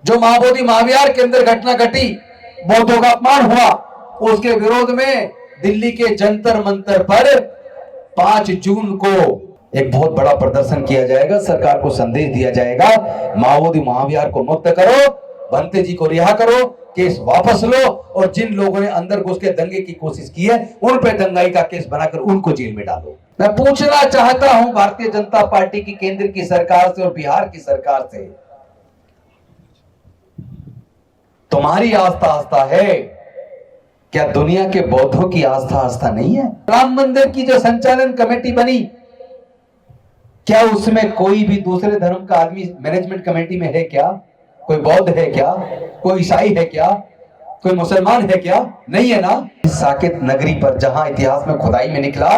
जो महाबोधि महाविहार के अंदर घटना घटी, बौद्धों का अपमान हुआ, उसके विरोध में दिल्ली के जंतर मंतर पर 5 जून को एक बहुत बड़ा प्रदर्शन किया जाएगा। सरकार को संदेश दिया जाएगा, माओवादी महाविहार को मुक्त करो, भंते जी को रिहा करो, केस वापस लो, और जिन लोगों ने अंदर घुस के दंगे की कोशिश की है उन पे दंगाई का केस बनाकर उनको जेल में डालो। मैं पूछना चाहता हूं भारतीय जनता पार्टी की केंद्र की सरकार से और बिहार की सरकार से, तुम्हारी आस्था आस्था है क्या दुनिया के बौद्धों की आस्था आस्था नहीं है? राम मंदिर की जो संचालन कमेटी बनी, क्या उसमें कोई भी दूसरे धर्म का आदमी मैनेजमेंट कमेटी में है क्या? कोई बौद्ध है क्या? कोई ईसाई है क्या? कोई मुसलमान है क्या? नहीं है ना। साकेत नगरी पर जहां इतिहास में खुदाई में निकला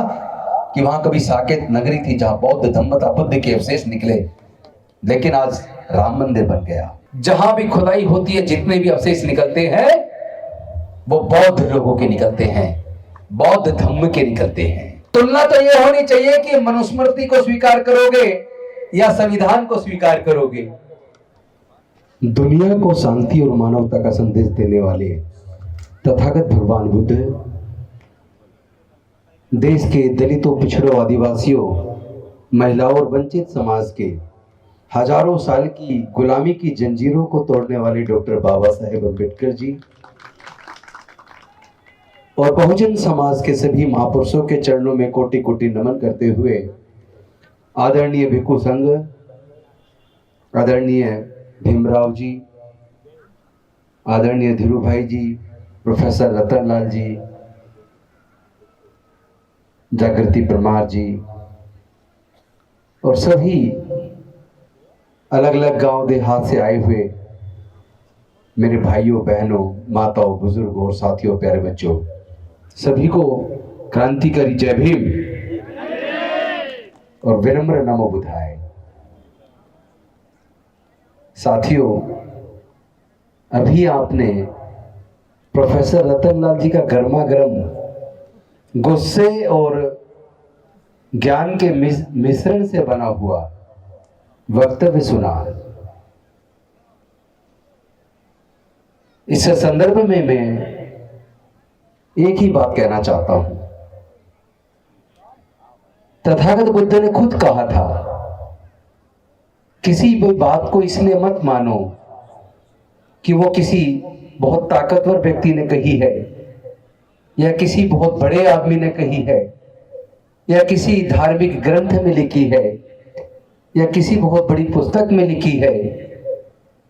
कि वहां कभी साकेत नगरी थी जहां बौद्ध धम्म तथा बुद्ध के अवशेष निकले, लेकिन आज राम मंदिर बन गया। जहां भी खुदाई होती है जितने भी अवशेष निकलते हैं वो बौद्ध लोगों के निकलते हैं, बौद्ध धम्म के निकलते हैं। तुलना तो यह होनी चाहिए कि मनुस्मृति को स्वीकार करोगे या संविधान को स्वीकार करोगे। दुनिया को शांति और मानवता का संदेश देने वाले तथागत भगवान बुद्ध देश के दलितों, पिछड़ों, आदिवासियों, महिलाओं और वंचित समाज के हजारों साल की गुलामी की जंजीरों को तोड़ने वाले डॉक्टर बाबा साहेब अम्बेडकर जी और बहुजन समाज के सभी महापुरुषों के चरणों में कोटि कोटि नमन करते हुए आदरणीय भिक्खु संघ, आदरणीय भीमराव जी, आदरणीय धीरू भाई जी, प्रोफेसर रतन लाल जी, जागृति परमार जी और सभी अलग अलग गांव देहात से आए हुए मेरे भाइयों, बहनों, माताओं, बुजुर्गों और साथियों, प्यारे बच्चों, सभी को क्रांतिकारी जय भीम और विनम्र नमो बुद्धाय। साथियों, अभी आपने प्रोफेसर रतन लाल जी का गर्मा गर्म गुस्से और ज्ञान के मिश्रण से बना हुआ वक्तव्य सुना। इस संदर्भ में मैं एक ही बात कहना चाहता हूं। तथागत बुद्ध ने खुद कहा था, किसी भी बात को इसलिए मत मानो कि वो किसी बहुत ताकतवर व्यक्ति ने कही है या किसी बहुत बड़े आदमी ने कही है या किसी धार्मिक ग्रंथ में लिखी है या किसी बहुत बड़ी पुस्तक में लिखी है।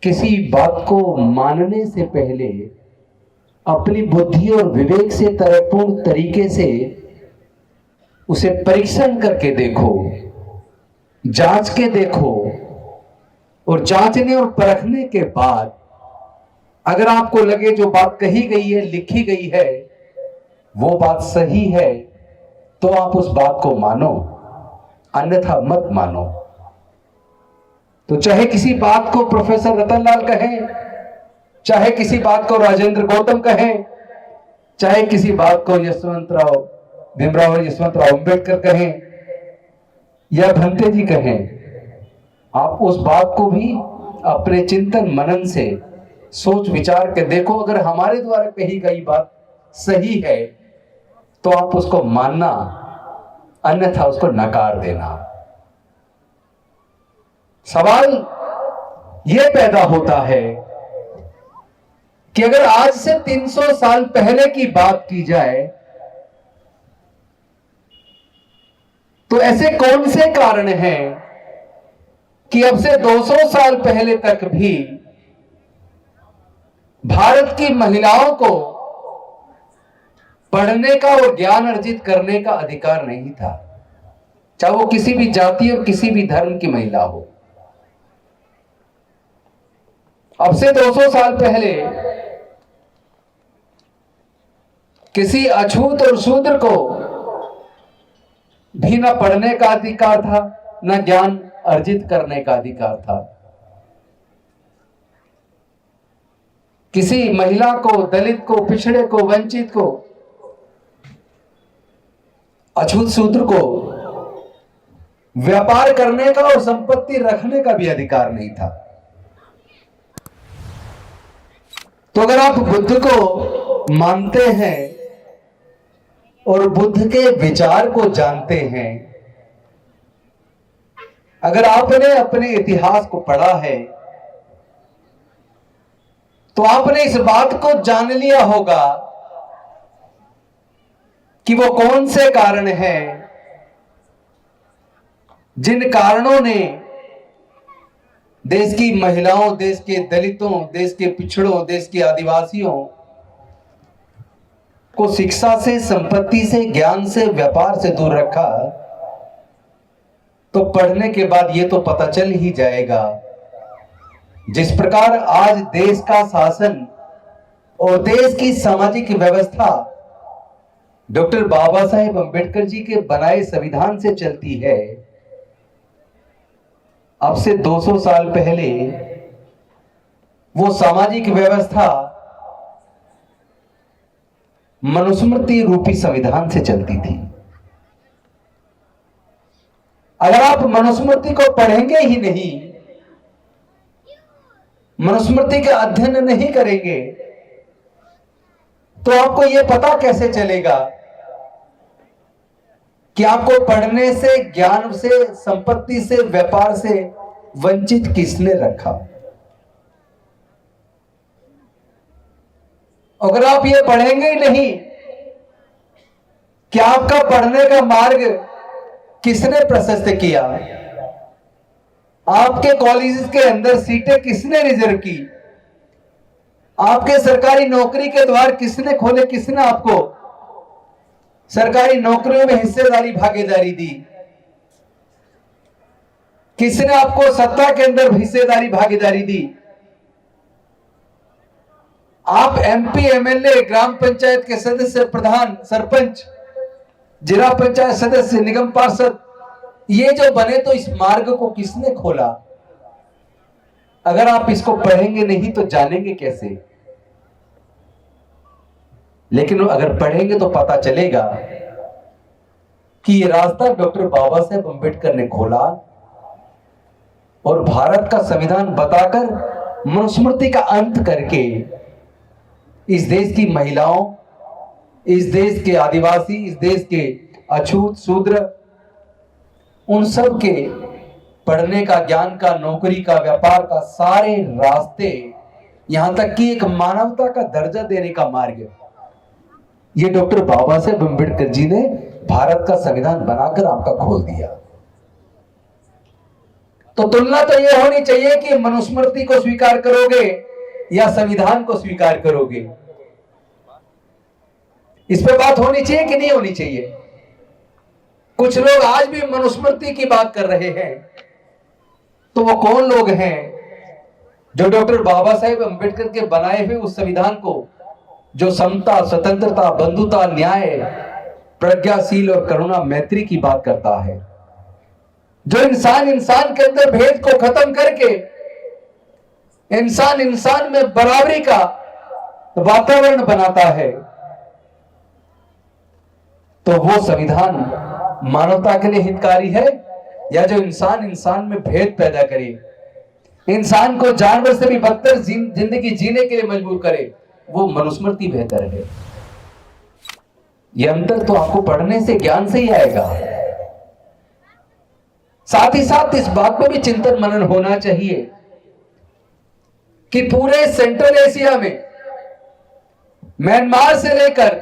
किसी बात को मानने से पहले अपनी बुद्धि और विवेक से तर्कपूर्ण तरीके से उसे परीक्षण करके देखो, जांच के देखो, और जांचने और परखने के बाद अगर आपको लगे जो बात कही गई है, लिखी गई है, वो बात सही है तो आप उस बात को मानो, अन्यथा मत मानो। तो चाहे किसी बात को प्रोफेसर रतनलाल कहें, चाहे किसी बात को राजेंद्र गौतम कहें, चाहे किसी बात को भीमराव यशवंतराव अम्बेडकर कहें या भंते जी कहें, आप उस बात को भी अपने चिंतन मनन से सोच विचार के देखो। अगर हमारे द्वारा कही गई बात सही है तो आप उसको मानना, अन्यथा उसको नकार देना। सवाल यह पैदा होता है कि अगर आज से 300 साल पहले की बात की जाए तो ऐसे कौन से कारण हैं कि अब से 200 साल पहले तक भी भारत की महिलाओं को पढ़ने का और ज्ञान अर्जित करने का अधिकार नहीं था, चाहे वो किसी भी जाति और किसी भी धर्म की महिला हो। अब से 200 साल पहले किसी अछूत और शूद्र को भी न पढ़ने का अधिकार था, न ज्ञान अर्जित करने का अधिकार था। किसी महिला को, दलित को, पिछड़े को, वंचित को, अछूत शूद्र को व्यापार करने का और संपत्ति रखने का भी अधिकार नहीं था। अगर आप बुद्ध को मानते हैं और बुद्ध के विचार को जानते हैं, अगर आपने अपने इतिहास को पढ़ा है तो आपने इस बात को जान लिया होगा कि वो कौन से कारण हैं जिन कारणों ने देश की महिलाओं, देश के दलितों, देश के पिछड़ों, देश के आदिवासियों को शिक्षा से, संपत्ति से, ज्ञान से, व्यापार से दूर रखा। तो पढ़ने के बाद ये तो पता चल ही जाएगा, जिस प्रकार आज देश का शासन और देश की सामाजिक व्यवस्था डॉक्टर बाबा साहेब अंबेडकर जी के बनाए संविधान से चलती है, अब से 200 साल पहले वो सामाजिक व्यवस्था मनुस्मृति रूपी संविधान से चलती थी। अगर आप मनुस्मृति को पढ़ेंगे ही नहीं, मनुस्मृति का अध्ययन नहीं करेंगे, तो आपको यह पता कैसे चलेगा कि आपको पढ़ने से, ज्ञान से, संपत्ति से, व्यापार से वंचित किसने रखा? अगर आप ये पढ़ेंगे ही नहीं कि आपका पढ़ने का मार्ग किसने प्रशस्त किया, आपके कॉलेज के अंदर सीटें किसने रिजर्व की, आपके सरकारी नौकरी के द्वार किसने खोले, किसने आपको सरकारी नौकरियों में हिस्सेदारी, भागीदारी दी, किसने आपको सत्ता के अंदर हिस्सेदारी, भागीदारी दी? आप एमपी, एमएलए, ग्राम पंचायत के सदस्य, प्रधान, सरपंच, जिला पंचायत सदस्य, निगम पार्षद, ये जो बने, तो इस मार्ग को किसने खोला? अगर आप इसको पढ़ेंगे नहीं तो जानेंगे कैसे? लेकिन अगर पढ़ेंगे तो पता चलेगा कि ये रास्ता डॉक्टर बाबा साहेब अंबेडकर ने खोला और भारत का संविधान बताकर, मनुस्मृति का अंत करके इस देश की महिलाओं, इस देश के आदिवासी, इस देश के अछूत, शूद्र, उन सब के पढ़ने का, ज्ञान का, नौकरी का, व्यापार का सारे रास्ते, यहां तक कि एक मानवता का दर्जा देने का मार्ग, ये डॉक्टर बाबा साहेब अंबेडकर जी ने भारत का संविधान बनाकर आपका खोल दिया। तो तुलना तो यह होनी चाहिए कि मनुस्मृति को स्वीकार करोगे या संविधान को स्वीकार करोगे। इस पे बात होनी चाहिए कि नहीं होनी चाहिए? कुछ लोग आज भी मनुस्मृति की बात कर रहे हैं, तो वो कौन लोग हैं जो डॉक्टर बाबा साहेब अंबेडकर के बनाए हुए उस संविधान को, जो समता, स्वतंत्रता, बंधुता, न्याय, प्रज्ञाशील और करुणा, मैत्री की बात करता है, जो इंसान इंसान के अंदर भेद को खत्म करके इंसान इंसान में बराबरी का वातावरण बनाता है, तो वो संविधान मानवता के लिए हितकारी है? या जो इंसान इंसान में भेद पैदा करे, इंसान को जानवर से भी बदतर जिंदगी जीने के लिए मजबूर करे, वो मनुस्मृति बेहतर है? यह अंतर तो आपको पढ़ने से, ज्ञान से ही आएगा। साथ ही साथ इस बात पर भी चिंतन मनन होना चाहिए कि पूरे सेंट्रल एशिया में, म्यांमार से लेकर,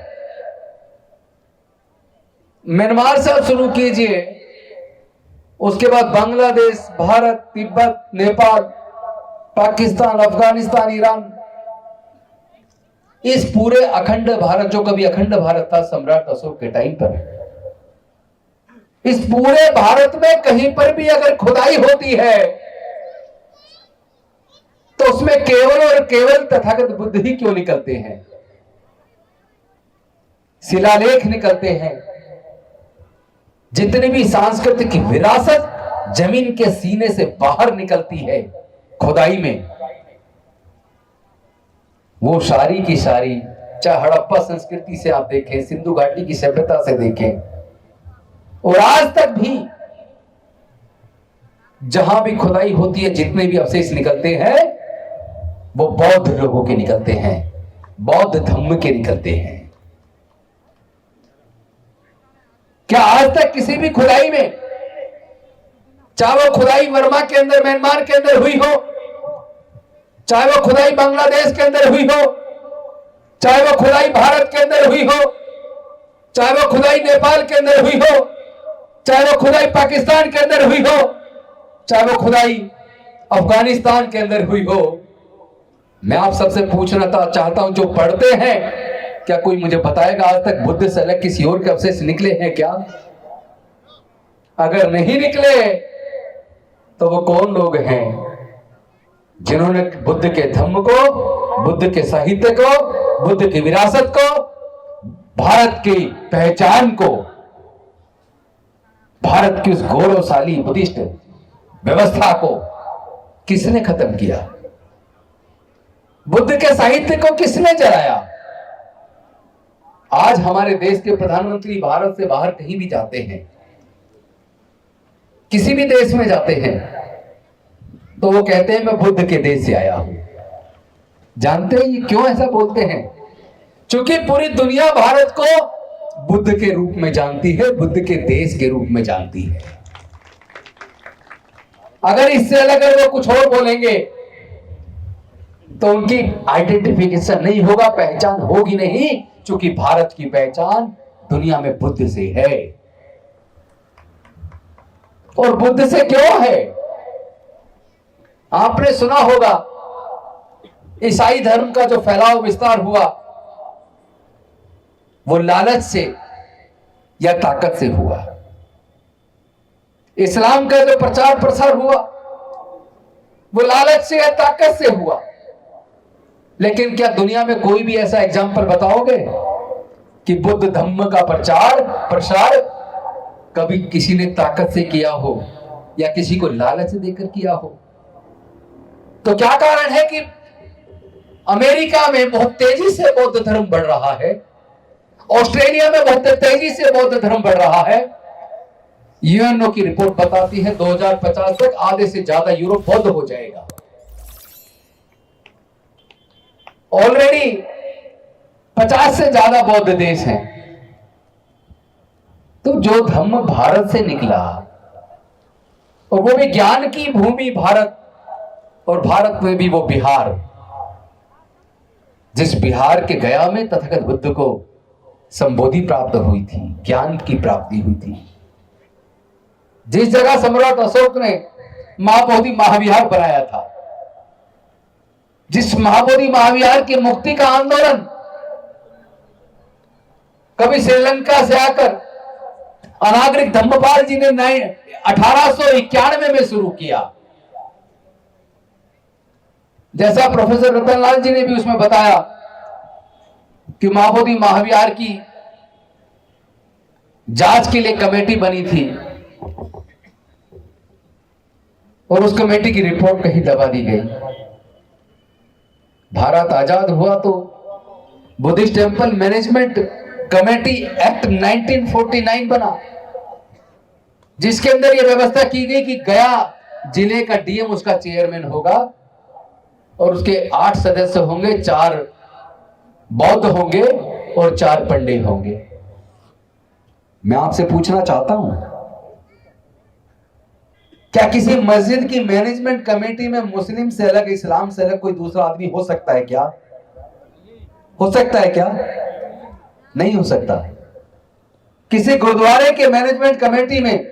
म्यांमार से आप शुरू कीजिए, उसके बाद बांग्लादेश, भारत, तिब्बत, नेपाल, पाकिस्तान, अफगानिस्तान, ईरान, इस पूरे अखंड भारत, जो कभी अखंड भारत था सम्राट अशोक के टाइम पर, इस पूरे भारत में कहीं पर भी अगर खुदाई होती है तो उसमें केवल और केवल तथागत बुद्ध ही क्यों निकलते हैं? शिलालेख निकलते हैं। जितनी भी सांस्कृतिक विरासत जमीन के सीने से बाहर निकलती है खुदाई में, वो सारी की सारी, चाहे हड़प्पा संस्कृति से आप देखें, सिंधु घाटी की सभ्यता से देखें, और आज तक भी जहां भी खुदाई होती है, जितने भी अवशेष निकलते हैं वो बौद्ध लोगों के निकलते हैं, बौद्ध धम्म के निकलते हैं। क्या आज तक किसी भी खुदाई में, चाहे वो खुदाई वर्मा के अंदर, म्यांमार के अंदर हुई हो, चाहे वो खुदाई बांग्लादेश के अंदर हुई हो, चाहे वो खुदाई भारत के अंदर हुई हो, चाहे वो खुदाई नेपाल के अंदर हुई हो, चाहे वो खुदाई पाकिस्तान के अंदर हुई हो, चाहे वो खुदाई अफगानिस्तान के अंदर हुई हो, मैं आप सबसे पूछना चाहता हूं, जो पढ़ते हैं, क्या कोई मुझे बताएगा आज तक बुद्ध से अलग किसी और के अवशेष निकले हैं क्या? अगर नहीं निकले तो वो कौन लोग हैं जिन्होंने बुद्ध के धम्म को, बुद्ध के साहित्य को, बुद्ध की विरासत को, भारत की पहचान को, भारत की उस गौरवशाली बुद्धिस्ट व्यवस्था को किसने खत्म किया? बुद्ध के साहित्य को किसने जलाया? आज हमारे देश के प्रधानमंत्री भारत से बाहर कहीं भी जाते हैं, किसी भी देश में जाते हैं, तो वो कहते हैं मैं बुद्ध के देश से आया हूं। जानते हैं ये क्यों ऐसा बोलते हैं? क्योंकि पूरी दुनिया भारत को बुद्ध के रूप में जानती है, बुद्ध के देश के रूप में जानती है। अगर इससे अलग अगर वो कुछ और बोलेंगे तो उनकी आइडेंटिफिकेशन नहीं होगा, पहचान होगी नहीं, क्योंकि भारत की पहचान दुनिया में बुद्ध से है। और बुद्ध से क्यों है? आपने सुना होगा ईसाई धर्म का जो फैलाव विस्तार हुआ वो लालच से या ताकत से हुआ। इस्लाम का जो प्रचार प्रसार हुआ वो लालच से या ताकत से हुआ। लेकिन क्या दुनिया में कोई भी ऐसा एग्जाम्पल बताओगे कि बुद्ध धम्म का प्रचार प्रसार कभी किसी ने ताकत से किया हो या किसी को लालच देकर किया हो? तो क्या कारण है कि अमेरिका में बहुत तेजी से बौद्ध धर्म बढ़ रहा है, ऑस्ट्रेलिया में बहुत तेजी से बौद्ध धर्म बढ़ रहा है? यूएनओ की रिपोर्ट बताती है 2050 तक आधे से ज्यादा यूरोप बौद्ध हो जाएगा। ऑलरेडी 50 से ज्यादा बौद्ध देश हैं। तो जो धम्म भारत से निकला, और वो भी ज्ञान की भूमि भारत, और भारत में भी वो बिहार, जिस बिहार के गया में तथागत बुद्ध को संबोधि प्राप्त हुई थी, ज्ञान की प्राप्ति हुई थी, जिस जगह सम्राट अशोक ने महाबोधि महाविहार बनाया था, जिस महाबोधि महाविहार की मुक्ति का आंदोलन कभी श्रीलंका से आकर अनागरिक धम्मपाल जी ने 1891 में शुरू किया। जैसा प्रोफेसर रतनलाल जी ने भी उसमें बताया कि महाबोधि महाविहार की जांच के लिए कमेटी बनी थी और उस कमेटी की रिपोर्ट कहीं दबा दी गई। भारत आजाद हुआ तो Buddhist temple management committee act 1949 बना, जिसके अंदर यह व्यवस्था की गई कि गया जिले का डीएम उसका चेयरमैन होगा और उसके 8 सदस्य होंगे, 4 बौद्ध होंगे और 4 पंडित होंगे। मैं आपसे पूछना चाहता हूं, क्या किसी मस्जिद की मैनेजमेंट कमेटी में मुस्लिम से अलग, इस्लाम से अलग कोई दूसरा आदमी हो सकता है क्या? हो सकता है क्या? नहीं हो सकता। किसी गुरुद्वारे के मैनेजमेंट कमेटी में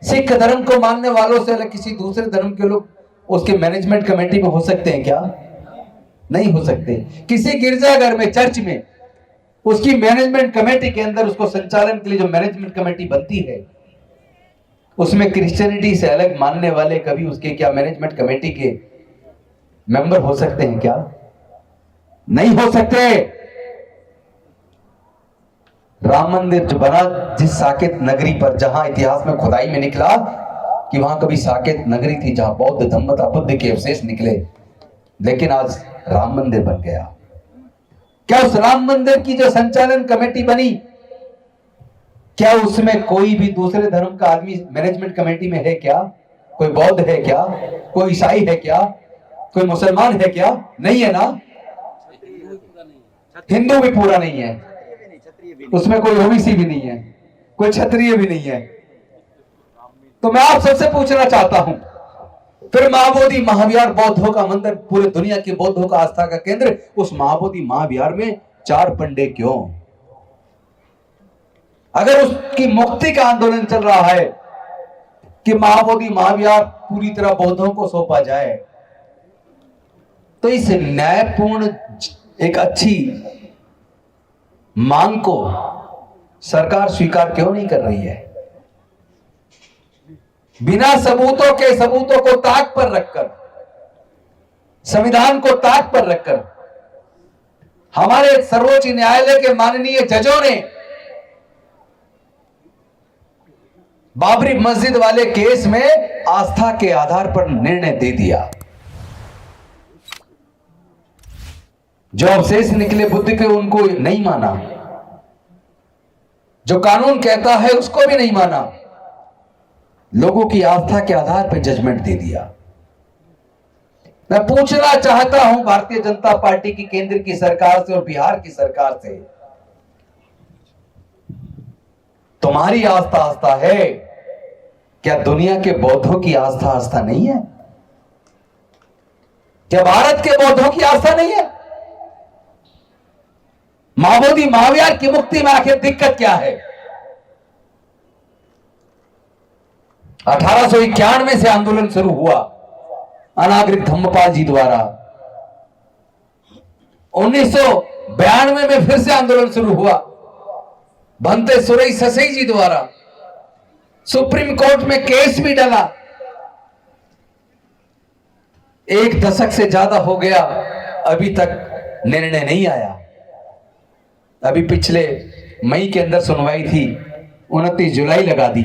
सिख धर्म को मानने वालों से अलग किसी दूसरे धर्म के लोग उसके मैनेजमेंट कमेटी में हो सकते हैं क्या? नहीं हो सकते। किसी गिरजाघर में, चर्च में, उसकी मैनेजमेंट कमेटी के अंदर उसको संचालन के लिए जो मैनेजमेंट कमेटी बनती है, उसमें क्रिश्चियनिटी से अलग मानने वाले कभी उसके क्या मैनेजमेंट कमेटी के मेंबर हो सकते हैं क्या? नहीं हो सकते। राम मंदिर जो बना जिस साकेत नगरी पर, जहां इतिहास में खुदाई में निकला कि वहां कभी साकेत नगरी थी जहां बौद्ध धम्म था, बुद्ध के अवशेष निकले, लेकिन आज राम मंदिर बन गया। क्या उस राम मंदिर की जो संचालन कमेटी बनी, क्या उसमें कोई भी दूसरे धर्म का आदमी मैनेजमेंट कमेटी में है क्या? कोई बौद्ध है क्या? कोई ईसाई है क्या? कोई मुसलमान है क्या? नहीं है ना। हिंदू भी पूरा नहीं है, उसमें कोई ओबीसी भी नहीं है, कोई क्षत्रिय भी नहीं है। तो मैं आप सबसे पूछना चाहता हूं, फिर महाबोधि महाविहार बौद्धों का मंदिर, पूरे दुनिया के बौद्धों का आस्था का केंद्र, उस महाबोधि महाविहार में 4 पंडे क्यों? अगर उसकी मुक्ति का आंदोलन चल रहा है कि महाबोधि महाविहार पूरी तरह बौद्धों को सौंपा जाए, तो इस न्यायपूर्ण एक अच्छी मांग को सरकार स्वीकार क्यों नहीं कर रही है? बिना सबूतों के, सबूतों को ताक पर रखकर, संविधान को ताक पर रखकर हमारे सर्वोच्च न्यायालय के माननीय जजों ने बाबरी मस्जिद वाले केस में आस्था के आधार पर निर्णय दे दिया। जो अवशेष निकले बुद्ध के, उनको नहीं माना, जो कानून कहता है उसको भी नहीं माना, लोगों की आस्था के आधार पर जजमेंट दे दिया। मैं पूछना चाहता हूं भारतीय जनता पार्टी की केंद्र की सरकार से और बिहार की सरकार से, तुम्हारी आस्था आस्था है, क्या दुनिया के बौद्धों की आस्था आस्था नहीं है? क्या भारत के बौद्धों की आस्था नहीं है? महाबोधि महाविहार की मुक्ति में आखिर दिक्कत क्या है? 1891 से आंदोलन शुरू हुआ अनागरिक धम्मपाल जी द्वारा। 1992 में फिर से आंदोलन शुरू हुआ भंते सुरई ससई जी द्वारा। सुप्रीम कोर्ट में केस भी डला। 1 दशक से ज्यादा हो गया, अभी तक निर्णय नहीं आया। अभी पिछले मई के अंदर सुनवाई थी, 29 जुलाई लगा दी।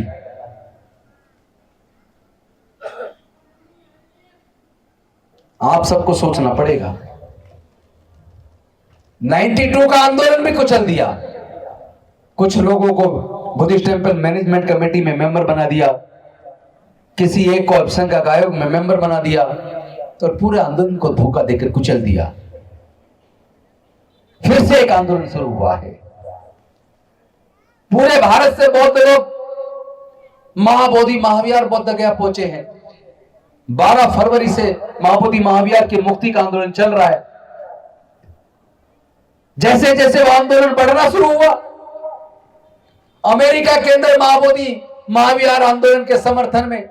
आप सबको सोचना पड़ेगा। 92 का आंदोलन भी कुचल दिया। कुछ लोगों को बुद्धिस्ट टेंपल मैनेजमेंट कमेटी में मेंबर बना दिया, किसी एक को अल्पसंख्यक आयोग में मेंबर बना दिया, तो पूरे आंदोलन को धोखा देकर कुचल दिया। फिर से एक आंदोलन शुरू हुआ है। पूरे भारत से बौद्ध लोग महाबोधि महाविहार बोध गया पहुंचे हैं। 12 फरवरी से महाबोधि महाविहार की मुक्ति का आंदोलन चल रहा है। जैसे जैसे वो आंदोलन बढ़ना शुरू हुआ, अमेरिका के अंदर महाबोधि महाविहार आंदोलन के समर्थन में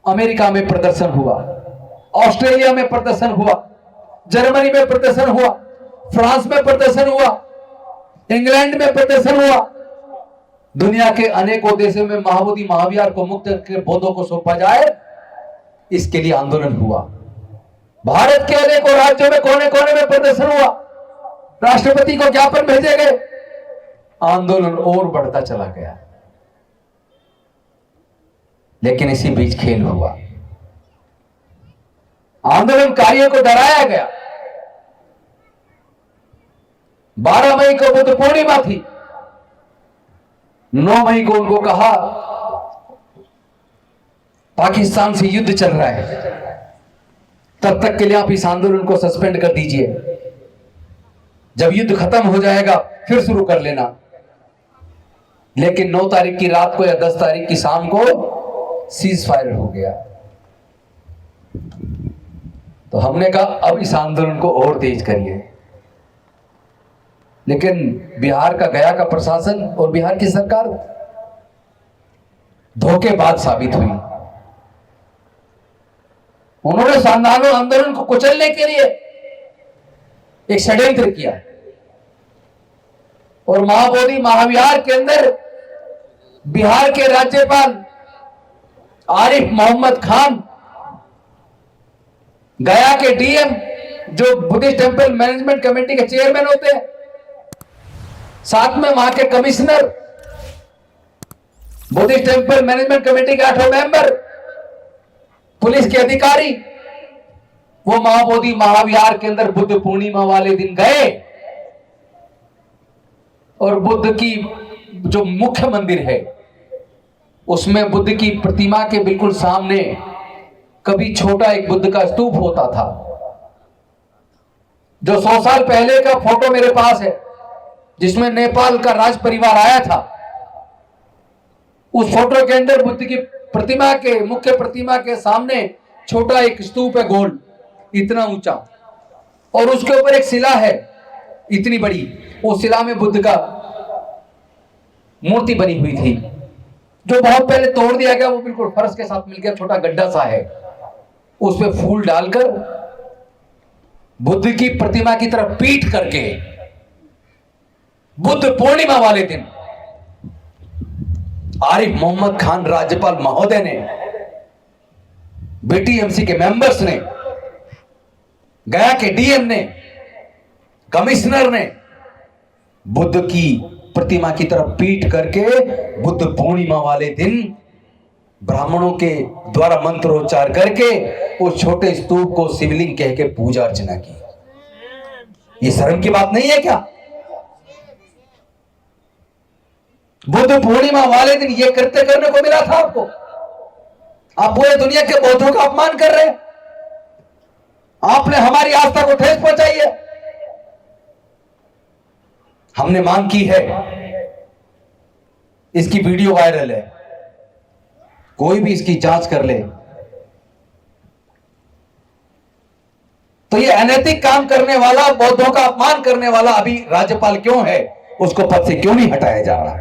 अमेरिका में प्रदर्शन हुआ, ऑस्ट्रेलिया में प्रदर्शन हुआ, जर्मनी में प्रदर्शन हुआ, फ्रांस में प्रदर्शन हुआ, इंग्लैंड में प्रदर्शन हुआ। दुनिया के अनेकों देशों में महाबोधि महाविहार को मुक्त करके बौद्धों को सौंपा जाए, इसके लिए आंदोलन हुआ। भारत के अनेकों राज्यों में कोने कोने में प्रदर्शन हुआ, राष्ट्रपति को ज्ञापन भेजे गए, आंदोलन और बढ़ता चला गया। लेकिन इसी बीच खेल हुआ, आंदोलनकारियों को डराया गया। 12 मई को बुद्ध पूर्णिमा थी, 9 मई को उनको कहा पाकिस्तान से युद्ध चल रहा है, तब तक के लिए आप इस आंदोलन को सस्पेंड कर दीजिए, जब युद्ध खत्म हो जाएगा फिर शुरू कर लेना। लेकिन 9 तारीख की रात को या 10 तारीख की शाम को सीज फायर हो गया। तो हमने कहा अब इस आंदोलन को और तेज करिए। लेकिन बिहार का, गया का प्रशासन और बिहार की सरकार धोखेबाज साबित हुई। उन्होंने शानदार आंदोलन को कुचलने के लिए एक षड्यंत्र किया और महाबोधि महाविहार के अंदर बिहार के राज्यपाल आरिफ मोहम्मद खान, गया के डीएम जो बुद्धिस्ट टेंपल मैनेजमेंट कमेटी के चेयरमैन होते हैं, साथ में वहां के commissioner, Buddhist temple management committee के 8 मेंबर, पुलिस के अधिकारी, वो महाबोधि महाविहार के अंदर बुद्ध पूर्णिमा वाले दिन गए और बुद्ध की जो मुख्य मंदिर है उसमें बुद्ध की प्रतिमा के बिल्कुल सामने कभी छोटा एक बुद्ध का स्तूप होता था, जो 100 साल पहले का फोटो मेरे पास है, जिसमें नेपाल का राज परिवार आया था, उस फोटो के अंदर बुद्ध की प्रतिमा के, मुख्य प्रतिमा के सामने छोटा एक स्तूप है, गोल इतना ऊंचा, और उसके ऊपर एक शिला है इतनी बड़ी। उस शिला में बुद्ध का मूर्ति बनी हुई थी, जो बहुत पहले तोड़ दिया गया, वो बिल्कुल फर्श के साथ मिल गया, छोटा गड्ढा सा है। उस पे फूल डालकर बुद्ध की प्रतिमा की तरफ पीट करके बुद्ध पूर्णिमा वाले दिन आरिफ मोहम्मद खान राज्यपाल महोदय ने, बीटीएमसी के मेंबर्स ने, गया के डीएम ने, कमिश्नर ने बुद्ध की प्रतिमा की तरफ पीट करके बुद्ध पूर्णिमा वाले दिन ब्राह्मणों के द्वारा मंत्रोच्चार करके उस छोटे स्तूप को शिवलिंग कह के पूजा अर्चना की। ये शर्म की बात नहीं है क्या? बुद्ध पूर्णिमा वाले दिन ये कृत्य करने को मिला था आपको? आप पूरे दुनिया के बौद्धों का अपमान कर रहे हैं। आपने हमारी आस्था को ठेस पहुंचाई है। हमने मांग की है, इसकी वीडियो वायरल है, कोई भी इसकी जांच कर ले। तो ये अनैतिक काम करने वाला, बौद्धों का अपमान करने वाला अभी राज्यपाल क्यों है? उसको पद से क्यों नहीं हटाया जा रहा?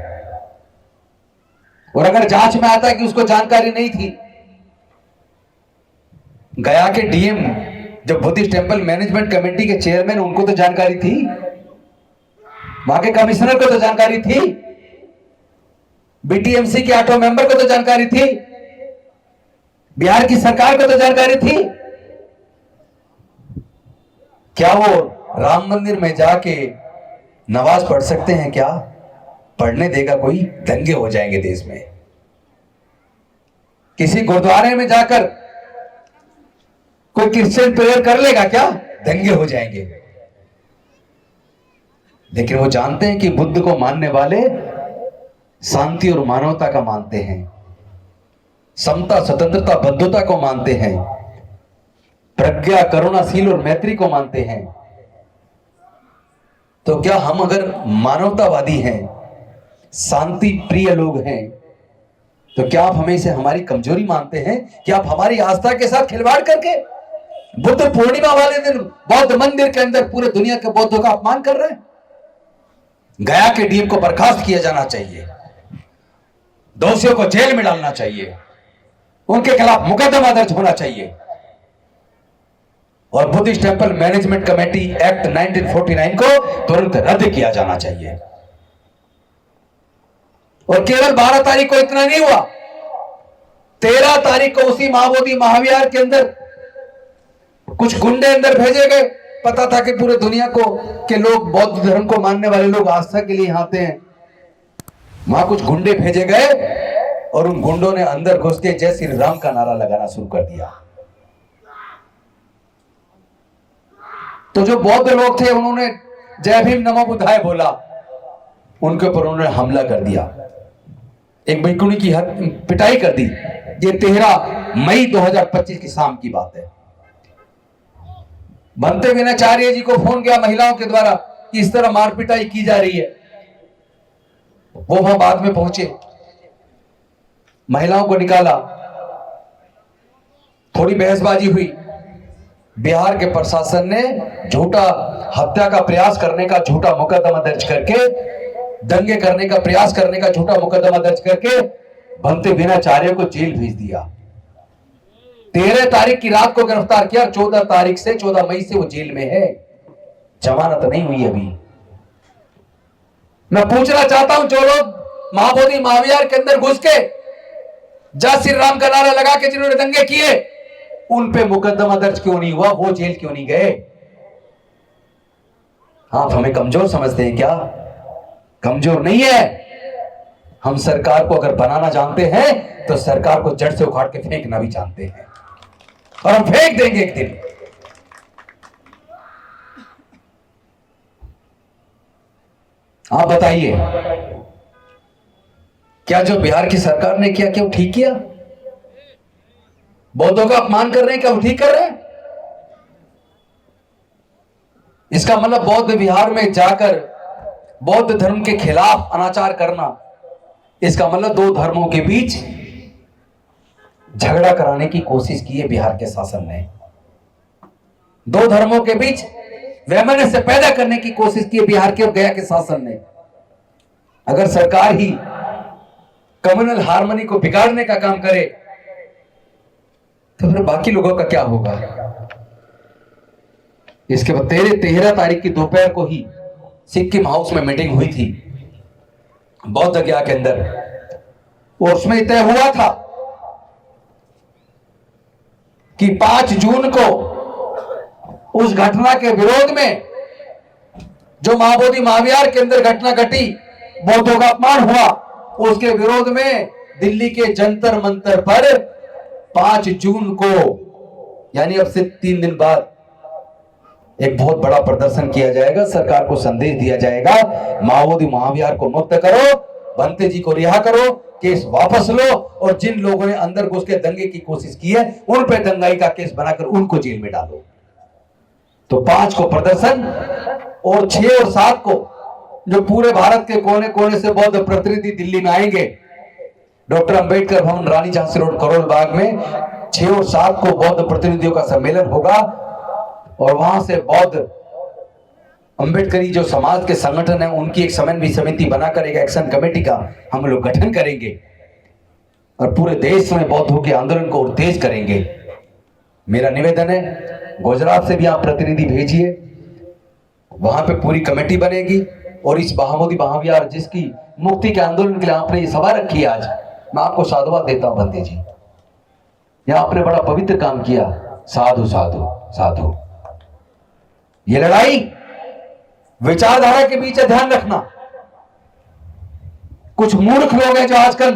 और अगर जांच में आता है कि उसको जानकारी नहीं थी, गया के डीएम जो बुद्धिस्ट टेंपल मैनेजमेंट कमेटी के चेयरमैन, उनको तो जानकारी थी, वहां के कमिश्नर को तो जानकारी थी, बीटीएमसी के 8 मेंबर को तो जानकारी थी, बिहार की सरकार को तो जानकारी थी। क्या वो राम मंदिर में जाके नमाज पढ़ सकते हैं? क्या पढ़ने देगा कोई? दंगे हो जाएंगे देश में। किसी गुरुद्वारे में जाकर कोई क्रिश्चियन प्रेयर कर लेगा क्या? दंगे हो जाएंगे। लेकिन वो जानते हैं कि बुद्ध को मानने वाले शांति और मानवता का मानते हैं, समता, स्वतंत्रता, बंधुता को मानते हैं, प्रज्ञा, करुणाशील और मैत्री को मानते हैं। तो क्या हम अगर मानवतावादी हैं, शांति प्रिय लोग हैं, तो क्या आप हमें इसे हमारी कमजोरी मानते हैं कि आप हमारी आस्था के साथ खिलवाड़ करके बुद्ध पूर्णिमा वाले दिन बौद्ध मंदिर के अंदर पूरे दुनिया के बौद्धों का अपमान कर रहे हैं? गया के डीएम को बर्खास्त किया जाना चाहिए, दोषियों को जेल में डालना चाहिए, उनके खिलाफ मुकदमा दर्ज होना चाहिए, और Buddhist temple management committee act 1949 को तुरंत रद्द किया जाना चाहिए। और केवल 12 तारीख को इतना नहीं हुआ, 13 तारीख को उसी महाबोधि महाविहार के अंदर कुछ गुंडे अंदर भेजे गए। पता था कि पूरे दुनिया को के लोग, बौद्ध धर्म को मानने वाले लोग आस्था के लिए आते हैं। वहां कुछ गुंडे भेजे गए और उन गुंडों ने अंदर घुस के जय श्री राम का नारा लगाना शुरू कर दिया। तो जो बौद्ध लोग थे उन्होंने जय भीम नमो बुद्धाय बोला, उनके ऊपर उन्होंने हमला कर दिया, एक भिक्षुणी की पिटाई कर दी। ये 13 मई 2025 की शाम की बात है। बनते विनाचार्य जी को फोन किया महिलाओं के द्वारा कि इस तरह मार पिटाई की जा रही है। वो वहां बाद में पहुंचे, महिलाओं को निकाला, थोड़ी बहसबाजी हुई। बिहार के प्रशासन ने झूठा हत्या का प्रयास करने का झूठा मुकदमा दर्ज करके, दंगे करने का प्रयास करने का झूठा मुकदमा दर्ज करके बनते विनाचार्य को जेल भेज दिया। 13 तारीख की रात को गिरफ्तार किया, 14 तारीख से 14 मई से वो जेल में है, जमानत नहीं हुई अभी। मैं पूछना चाहता हूं, जो लोग महाबोधि महाविहार के अंदर घुस के जय श्री राम का नारा लगा के जिन्होंने दंगे किए, उन पे मुकदमा दर्ज क्यों नहीं हुआ? वो जेल क्यों नहीं गए? आप हमें कमजोर समझते हैं क्या? कमजोर नहीं है। हम सरकार को अगर बनाना जानते हैं तो सरकार को जड़ से उखाड़ के फेंकना भी जानते हैं, और हम फेंक देंगे एक दिन। आप बताइए, क्या जो बिहार की सरकार ने किया, क्या वो ठीक किया? बौद्धों का अपमान कर रहे हैं, क्या वो ठीक कर रहे हैं? इसका मतलब बौद्ध विहार में जाकर बौद्ध धर्म के खिलाफ अनाचार करना, इसका मतलब दो धर्मों के बीच झगड़ा कराने की कोशिश की है बिहार के शासन ने। दो धर्मों के बीच वैमनस्य पैदा करने की कोशिश की है बिहार के और गया के शासन ने। अगर सरकार ही कम्युनल हार्मनी को बिगाड़ने का काम करे तो फिर बाकी लोगों का क्या होगा। इसके बाद 13 तारीख की दोपहर को ही सिक्किम हाउस में मीटिंग हुई थी बौद्ध गया के अंदर, और उसमें तय हुआ था कि 5 जून को उस घटना के विरोध में, जो महाबोधि महाविहार के अंदर घटना घटी, बौद्धों का अपमान हुआ, उसके विरोध में दिल्ली के जंतर मंतर पर 5 जून को, यानी अब से 3 दिन बाद, एक बहुत बड़ा प्रदर्शन किया जाएगा। सरकार को संदेश दिया जाएगा, माओवादी महाविहार को मुक्त करो, बंते जी को रिहा करो, केस वापस लो, और जिन लोगों ने अंदर घुस के दंगे की कोशिश की है उन पर दंगाई का केस बनाकर उनको जेल में डालो। तो 5 को प्रदर्शन, और 6 और 7 को जो पूरे भारत के कोने कोने से बौद्ध प्रतिनिधि दिल्ली में आएंगे, डॉक्टर अंबेडकर भवन, रानी झांसी रोड, करोल बाग में 6 और 7 को बौद्ध प्रतिनिधियों का सम्मेलन होगा, और वहां से बौद्ध अंबेडकरी जो समाज के संगठन है उनकी एक समन्वय समिति बनाकर एक एक्शन कमेटी का हम लोग गठन करेंगे, और पूरे देश में बौद्धों के आंदोलन को और तेज करेंगे। मेरा निवेदन है, गुजरात से भी आप प्रतिनिधि भेजिए, वहां पे पूरी कमेटी बनेगी, और इस महाबोधि महाविहार जिसकी मुक्ति के आंदोलन के लिए आपने ये सभा रखी है, आज मैं आपको साधुवाद देता हूं बंते जी, यहां आपने बड़ा पवित्र काम किया, साधु साधु साधु। ये लड़ाई विचारधारा के बीच है, ध्यान रखना। कुछ मूर्ख लोग हैं जो आजकल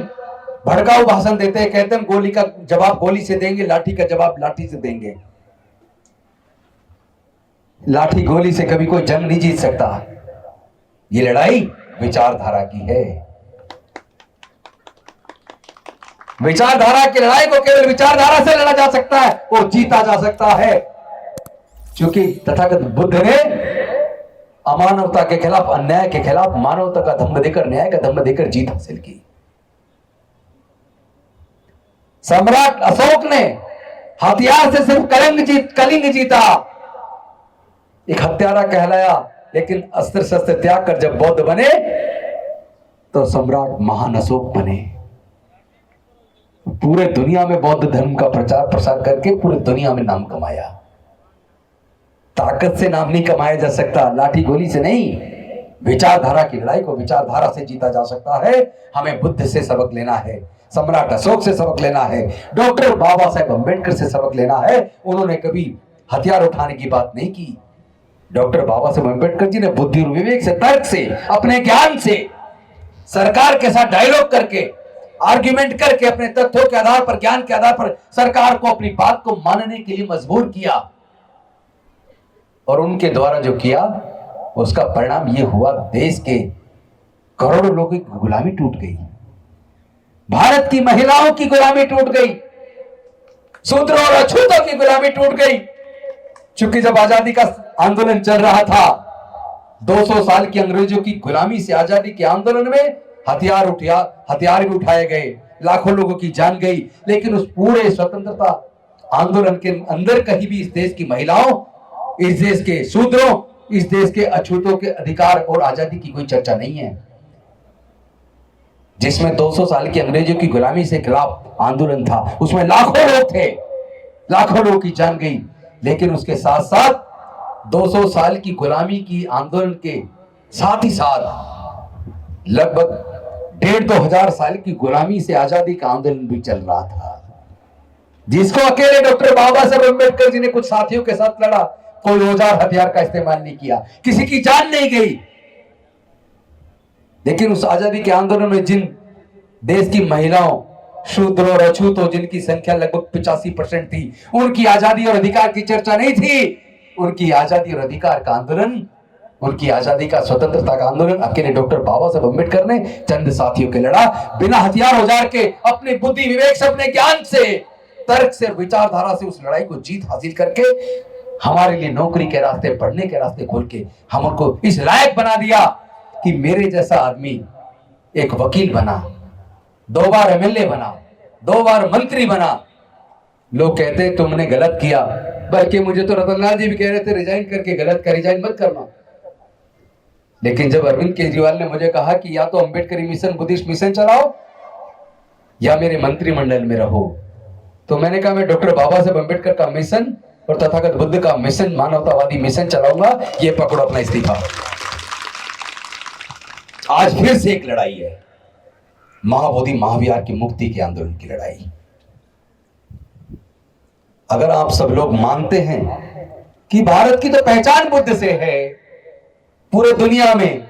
भड़काऊ भाषण देते हैं, कहते हैं गोली का जवाब गोली से देंगे, लाठी का जवाब लाठी से देंगे। लाठी गोली से कभी कोई जंग नहीं जीत सकता। ये लड़ाई विचारधारा की है। विचारधारा की लड़ाई को केवल विचारधारा से लड़ा जा सकता है और जीता जा सकता है, क्योंकि तथागत बुद्ध ने अमानवता के खिलाफ, अन्याय के खिलाफ मानवता का धम्म देकर, न्याय का धम्म देकर जीत हासिल की। सम्राट अशोक ने हथियार से सिर्फ कलिंग जीता, एक हत्यारा कहलाया, लेकिन अस्त्र शस्त्र त्याग कर जब बौद्ध बने तो सम्राट महान अशोक बने। पूरे दुनिया में बौद्ध धर्म का प्रचार प्रसार करके पूरे दुनिया में नाम कमाया। ताकत से नाम नहीं कमाया जा सकता, लाठी गोली से नहीं। विचारधारा की लड़ाई को विचारधारा से जीता जा सकता है। हमें बुद्ध से सबक लेना है, सम्राट अशोक से सबक लेना है, डॉक्टर बाबा साहेब अम्बेडकर से सबक लेना है। उन्होंने कभी हथियार उठाने की बात नहीं की। डॉक्टर बाबा साहेब अम्बेडकर जी ने बुद्धि और विवेक से, तर्क से, अपने ज्ञान से, सरकार के साथ डायलॉग करके, आर्ग्यूमेंट करके, अपने तथ्यों के आधार पर, ज्ञान के आधार पर सरकार को अपनी बात को मानने के लिए मजबूर किया, और उनके द्वारा जो किया उसका परिणाम यह हुआ, देश के करोड़ों लोगों की गुलामी टूट गई, भारत की महिलाओं की गुलामी टूट गई, शूद्रों और अछूतों की गुलामी टूट गई। क्योंकि जब आजादी का आंदोलन चल रहा था, 200 साल की अंग्रेजों की गुलामी से आजादी के आंदोलन में हथियार भी उठाए गए, लाखों लोगों की जान गई, लेकिन उस पूरे स्वतंत्रता आंदोलन के अंदर कहीं भी इस देश की महिलाओं, इस देश के शूद्रों, इस देश के अछूतों के अधिकार और आजादी की कोई चर्चा नहीं है। जिसमें 200 साल की अंग्रेजों की गुलामी से खिलाफ आंदोलन था, उसमें लाखों लोग थे, लाखों लोगों की जान गई, लेकिन उसके साथ साथ 200 साल की गुलामी की आंदोलन के साथ ही साथ लगभग 1,500-2 हजार साल की गुलामी से आजादी का आंदोलन भी चल रहा था, जिसको अकेले डॉक्टर बाबा साहेब अम्बेडकर जी ने कुछ साथियों के साथ लड़ा। कोई औजार हथियार का इस्तेमाल नहीं किया, किसी की जान नहीं गई। लेकिन उस आजादी के आंदोलन में जिन देश की महिलाओं, शूद्र और अछूतों, जिनकी संख्या लगभग 85% थी, उनकी आजादी और अधिकार की चर्चा नहीं थी। उनकी आजादी और अधिकार का आंदोलन, उनकी आजादी का, स्वतंत्रता का आंदोलन अकेले डॉक्टर बाबा साहेब अम्बेडकर ने चंद साथियों के लड़ा, बिना हथियार औजार के, अपनी बुद्धि विवेक से, अपने ज्ञान से, तर्क से, विचारधारा से उस लड़ाई को जीत हासिल करके हमारे लिए नौकरी के रास्ते, पढ़ने के रास्ते खोल के हम उनको इस लायक बना दिया कि मेरे जैसा आदमी एक वकील बना, 2 बार एमएलए बना, 2 बार मंत्री बना। लोग कहते हैं तुमने गलत किया, बल्कि मुझे तो रतनलाल जी भी कह रहे थे रिजाइन करके गलत कर, रिजाइन मत करना। लेकिन जब अरविंद केजरीवाल ने मुझे कहा कि या तो अंबेडकरी मिशन, बुद्धिस्ट मिशन चलाओ या मेरे मंत्रिमंडल में रहो, तो मैंने कहा मैं डॉक्टर बाबा साहब अंबेडकर का मिशन और तथागत बुद्ध का मिशन, मानवतावादी मिशन चलाऊंगा। ये पकड़ो अपना इस्तीफा। आज फिर से एक लड़ाई है, महाबोधि महाविहार की मुक्ति के आंदोलन की लड़ाई। अगर आप सब लोग मानते हैं कि भारत की तो पहचान बुद्ध से है, पूरे दुनिया में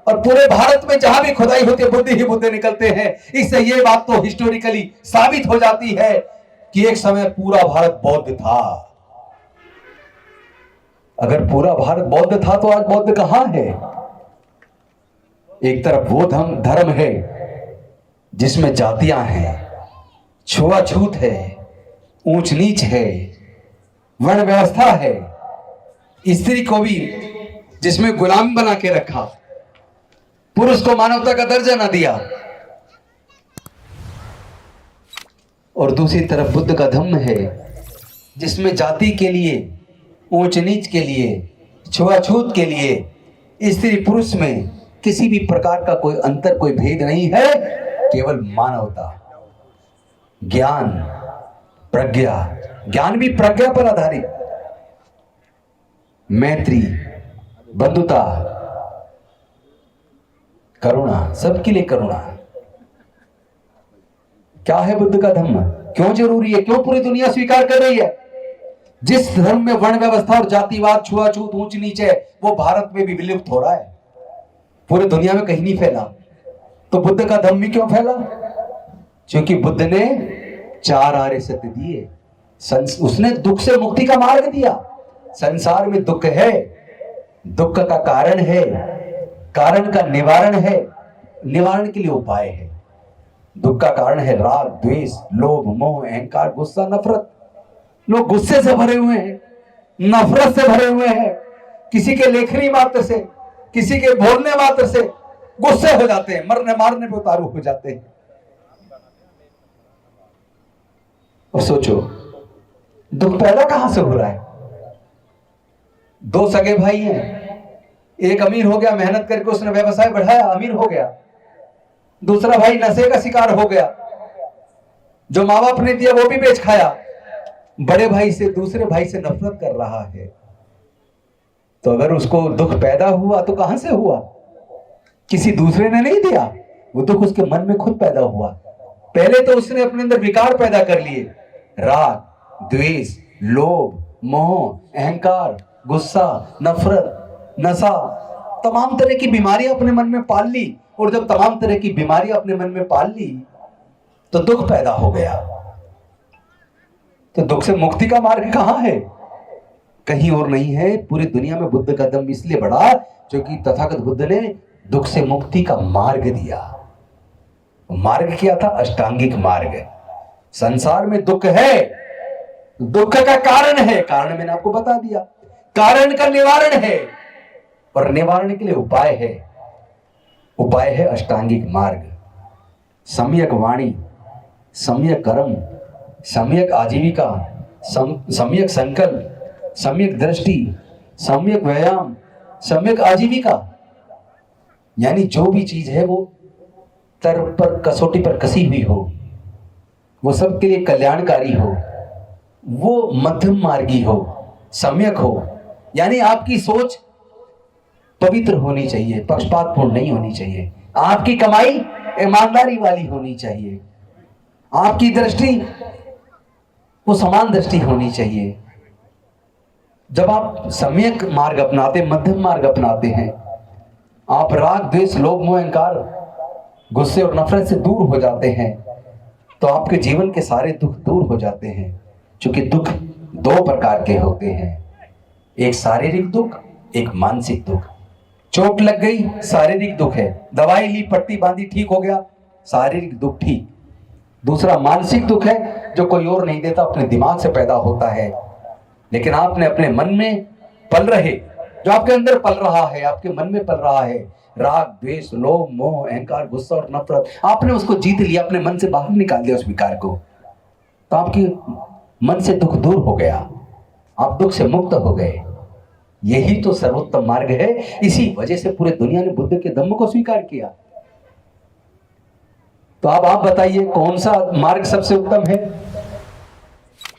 और पूरे भारत में जहां भी खुदाई होती है बुद्ध ही बुद्ध निकलते हैं, इससे यह बात तो हिस्टोरिकली साबित हो जाती है कि एक समय पूरा भारत बौद्ध था। अगर पूरा भारत बौद्ध था तो आज बौद्ध कहां है? एक तरफ वो धर्म है जिसमें जातियां हैं, छुआछूत है, ऊंच नीच है, वर्ण व्यवस्था है, स्त्री को भी जिसमें गुलाम बना के रखा, पुरुष को मानवता का दर्जा ना दिया। और दूसरी तरफ बुद्ध का धम्म है जिसमें जाति के लिए, ऊंच नीच के लिए, छुआछूत के लिए, स्त्री पुरुष में किसी भी प्रकार का कोई अंतर, कोई भेद नहीं है, केवल मानवता, ज्ञान, प्रज्ञा, ज्ञान भी प्रज्ञा पर आधारित, मैत्री, बंधुता, करुणा, सबके लिए करुणा। क्या है बुद्ध का धम्म? क्यों जरूरी है? क्यों पूरी दुनिया स्वीकार कर रही है? जिस धर्म में वर्ण व्यवस्था और जातिवाद, छुआछूत, ऊंच नीच है, वो भारत में भी विलुप्त हो रहा है, पूरी दुनिया में कहीं नहीं फैला। तो बुद्ध का धम्म भी क्यों फैला? क्योंकि बुद्ध ने 4 आर्य सत्य दिए। उसने दुख से मुक्ति का मार्ग दिया। संसार में दुख है, दुख का कारण है, कारण का निवारण है, निवारण के लिए उपाय है। दुख का कारण है राग, द्वेष, लोभ, मोह, अहंकार, गुस्सा, नफरत। लोग गुस्से से भरे हुए हैं, नफरत से भरे हुए हैं। किसी के लेखनी मात्र से, किसी के बोलने मात्र से गुस्से हो जाते हैं, मरने मारने पे उतारू हो जाते हैं। और सोचो दुख पैदा कहां से हो रहा है? 2 सगे भाई हैं, एक अमीर हो गया, मेहनत करके उसने व्यवसाय बढ़ाया, अमीर हो गया। दूसरा भाई नशे का शिकार हो गया, जो माँ बाप ने दिया वो भी बेच खाया। बड़े भाई से, दूसरे भाई से नफरत कर रहा है। तो अगर उसको दुख पैदा हुआ तो कहां से हुआ? किसी दूसरे ने नहीं दिया, वो दुख उसके मन में खुद पैदा हुआ। पहले तो उसने अपने अंदर विकार पैदा कर लिए, राग, द्वेष, लोभ, मोह, अहंकार, गुस्सा, नफरत, नशा, तमाम तरह की बीमारियां अपने मन में पाल ली। और जब तमाम तरह की बीमारियां अपने मन में पाल ली तो दुख पैदा हो गया। तो दुख से मुक्ति का मार्ग कहां है? कहीं और नहीं है। पूरी दुनिया में बुद्ध का दम इसलिए बढ़ा क्योंकि तथागत बुद्ध ने दुख से मुक्ति का मार्ग दिया। मार्ग क्या था? अष्टांगिक मार्ग। संसार में दुख है, दुख का कारण है, कारण मैंने आपको बता दिया। कारण का निवारण है और निवारण के लिए उपाय है। उपाय है अष्टांगिक मार्ग, सम्यक वाणी, सम्यक कर्म, सम्यक आजीविका, सम्यक संकल्प, सम्यक दृष्टि, सम्यक व्यायाम, सम्यक आजीविका। यानी जो भी चीज है वो तर्क पर, कसौटी पर कसी हुई हो, वो सबके लिए कल्याणकारी हो, वो मध्यम मार्गी हो, सम्यक हो। यानी आपकी सोच पवित्र होनी चाहिए, पक्षपातपूर्ण नहीं होनी चाहिए। आपकी कमाई ईमानदारी वाली होनी चाहिए। आपकी दृष्टि वो समान दृष्टि होनी चाहिए। जब आप सम्यक मार्ग अपनाते, मध्यम मार्ग अपनाते हैं, आप राग, द्वेष, लोभ, मोह, अहंकार, गुस्से और नफरत से दूर हो जाते हैं, तो आपके जीवन के सारे दुख दूर हो जाते हैं। क्योंकि दुख 2 प्रकार के होते हैं, एक शारीरिक दुख, एक मानसिक दुख। चोट लग गई, शारीरिक दुख है, दवाई ली, पट्टी बांधी, ठीक हो गया, शारीरिक दुख ठीक। दूसरा मानसिक दुख है जो कोई और नहीं देता, अपने दिमाग से पैदा होता है। लेकिन आपने अपने मन में पल रहे, जो आपके अंदर पल रहा है, आपके मन में पल रहा है, राग, द्वेष, लोभ, मोह, अहंकार, गुस्सा और नफरत, आपने उसको जीत लिया, अपने मन से बाहर निकाल दिया उस विकार को, तो आपके मन से दुख दूर हो गया, आप दुख से मुक्त हो गए। यही तो सर्वोत्तम मार्ग है। इसी वजह से पूरे दुनिया ने बुद्ध के धम्म को स्वीकार किया। तो अब आप बताइए कौन सा मार्ग सबसे उत्तम है?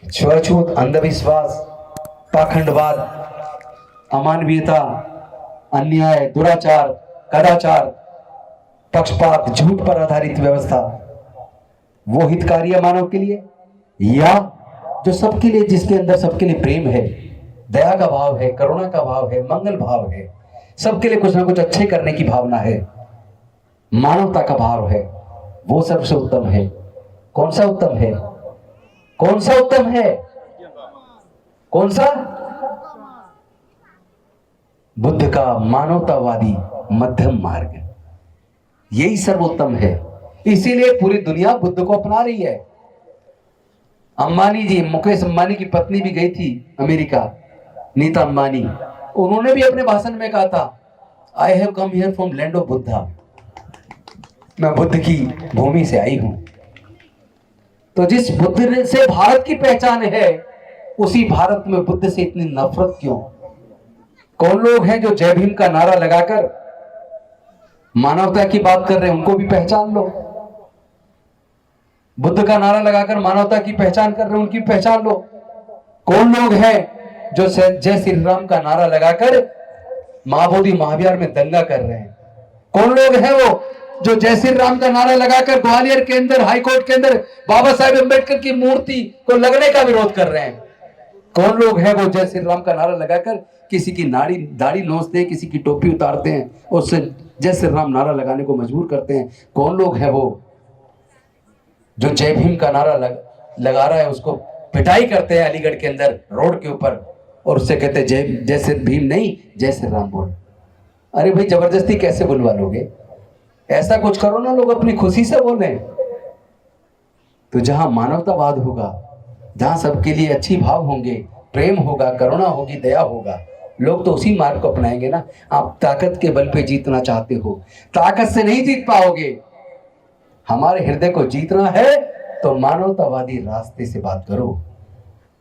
छुआछूत, अंधविश्वास, पाखंडवाद, अमानवीयता, अन्याय, दुराचार, कदाचार, पक्षपात, झूठ पर आधारित व्यवस्था, वो हितकारी है मानव के लिए, या जो सबके लिए, जिसके अंदर सबके लिए प्रेम है, दया का भाव है, करुणा का भाव है, मंगल भाव है, सबके लिए कुछ ना कुछ अच्छे करने की भावना है, मानवता का भाव है, वो सबसे उत्तम है। कौन सा उत्तम है? कौन सा उत्तम है? कौन सा? बुद्ध का मानवतावादी मध्यम मार्ग, यही सर्वोत्तम है। इसीलिए पूरी दुनिया बुद्ध को अपना रही है। अंबानी जी, मुकेश अंबानी की पत्नी भी गई थी अमेरिका, नीता अंबानी, उन्होंने भी अपने भाषण में कहा था, I have come here from land of Buddha, मैं बुद्ध की भूमि से आई हूं। तो जिस बुद्ध से भारत की पहचान है, उसी भारत में बुद्ध से इतनी नफरत क्यों? कौन लोग हैं जो जय भीम का नारा लगाकर मानवता की बात कर रहे हैं? उनको भी पहचान लो। बुद्ध का नारा लगाकर मानवता की पहचान कर रहे हैं, उनकी पहचान लो। कौन लोग हैं जो जय श्री राम का नारा लगाकर महाबोधि महाविहार में दंगा कर रहे हैं? कौन लोग हैं वो जो जय श्री राम का नारा लगाकर ग्वालियर के अंदर, हाई कोर्ट के अंदर बाबा साहेब अम्बेडकर की मूर्ति को लगने का विरोध कर रहे हैं? कौन लोग हैं वो जय श्री राम का नारा लगाकर किसी की दाढ़ी नोचते हैं, किसी की टोपी उतारते हैं, उससे जय श्री राम नारा लगाने को मजबूर करते हैं? कौन लोग हैं वो जो जय भीम का नारा लगा रहा है, उसको पिटाई करते हैं अलीगढ़ के अंदर रोड के ऊपर, और उससे कहते हैं जय श्री भीम नहीं, जय श्री राम बोल। अरे भाई, जबरदस्ती कैसे बुलवा लोगे? ऐसा कुछ करो ना, लोग अपनी खुशी से बोले। तो जहां मानवतावाद होगा, जहां सबके लिए अच्छी भाव होंगे, प्रेम होगा, करुणा होगी, दया होगा, लोग तो उसी मार्ग को अपनाएंगे ना। आप ताकत के बल पे जीतना चाहते हो, ताकत से नहीं जीत पाओगे। हमारे हृदय को जीतना है तो मानवतावादी रास्ते से बात करो,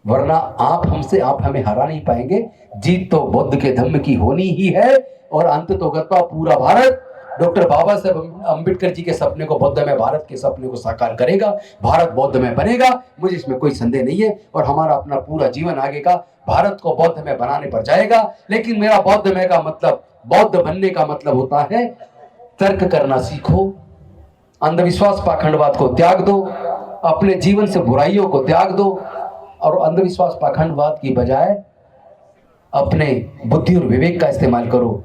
वरना आप हमें हरा नहीं पाएंगे। जीत तो बुद्ध के धम्म की होनी ही है, और अंत तो गत्वा पूरा भारत डॉक्टर बाबा साहेब अम्बेडकर जी के सपने को, बौद्ध में भारत के सपने को साकार करेगा। भारत बौद्ध में बनेगा, मुझे इसमें कोई संदेह नहीं है। और हमारा अपना पूरा जीवन आगे का भारत को बौद्ध में बनाने पर जाएगा। लेकिन मेरा बौद्ध में का मतलब, बौद्ध बनने का मतलब होता है तर्क करना सीखो, अंधविश्वास पाखंडवाद को त्याग दो, अपने जीवन से बुराइयों को त्याग दो, और अंधविश्वास पाखंडवाद की बजाय अपने बुद्धि और विवेक का इस्तेमाल करो।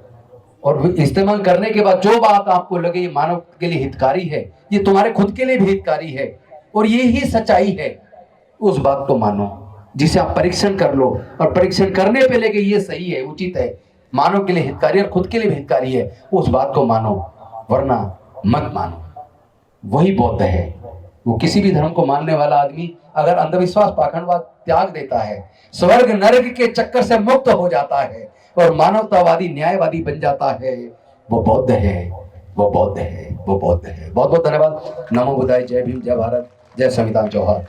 और इस्तेमाल करने के बाद जो बात आपको लगे ये मानव के लिए हितकारी है, ये तुम्हारे खुद के लिए भी हितकारी है, और ये ही सच्चाई है, उस बात को मानो, जिसे आप परीक्षण कर लो, और परीक्षण करने पे लेके ये सही है, उचित है, मानव के लिए हितकारी और खुद के लिए भी हितकारी है, उस बात को मानो, वरना मत मानो। वही बौद्ध है। वो किसी भी धर्म को मानने वाला आदमी अगर अंधविश्वास पाखंडवाद त्याग देता है, स्वर्ग नरक के चक्कर से मुक्त हो जाता है और मानवतावादी न्यायवादी बन जाता है, वो बौद्ध है, वो बौद्ध है, वो बौद्ध है। बहुत बहुत धन्यवाद। नमो बुद्धाय। जय भीम, जय भारत, जय संविधान जौहर।